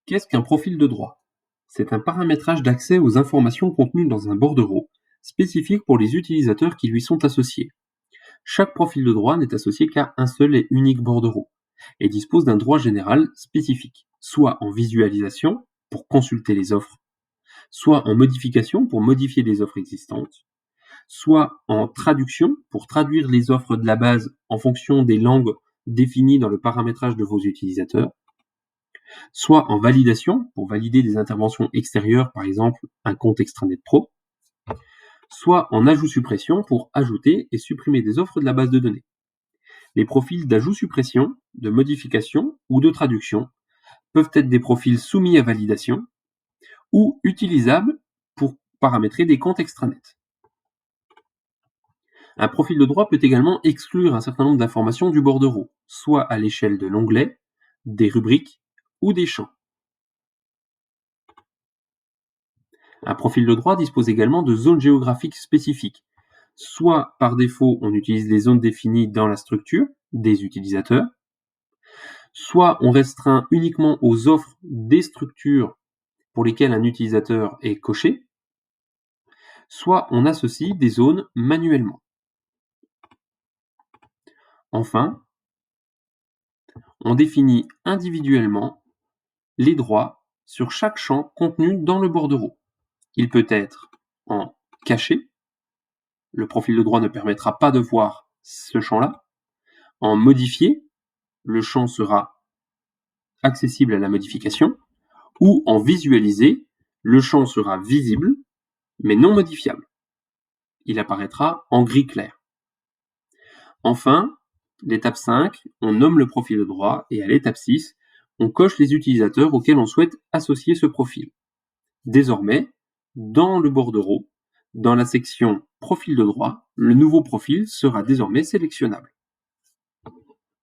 Qu'est-ce qu'un profil de droit? C'est un paramétrage d'accès aux informations contenues dans un bordereau, spécifique pour les utilisateurs qui lui sont associés. Chaque profil de droit n'est associé qu'à un seul et unique bordereau, et dispose d'un droit général spécifique, soit en visualisation, pour consulter les offres, soit en modification, pour modifier des offres existantes, soit en traduction, pour traduire les offres de la base en fonction des langues définies dans le paramétrage de vos utilisateurs, soit en validation, pour valider des interventions extérieures, par exemple un compte extranet pro, soit en ajout-suppression, pour ajouter et supprimer des offres de la base de données. Les profils d'ajout-suppression, de modification ou de traduction peuvent être des profils soumis à validation ou utilisables pour paramétrer des comptes extranet. Un profil de droit peut également exclure un certain nombre d'informations du bordereau, soit à l'échelle de l'onglet, des rubriques ou des champs. Un profil de droit dispose également de zones géographiques spécifiques. Soit par défaut, on utilise les zones définies dans la structure des utilisateurs, soit on restreint uniquement aux offres des structures pour lesquelles un utilisateur est coché, soit on associe des zones manuellement. Enfin, on définit individuellement les droits sur chaque champ contenu dans le bordereau. Il peut être en caché, le profil de droit ne permettra pas de voir ce champ-là. En modifié, le champ sera accessible à la modification, ou en visualisé, le champ sera visible, mais non modifiable. Il apparaîtra en gris clair. Enfin, l'étape 5, on nomme le profil de droit, et à l'étape 6, on coche les utilisateurs auxquels on souhaite associer ce profil. Désormais, dans le bordereau, dans la section profil de droit, le nouveau profil sera désormais sélectionnable.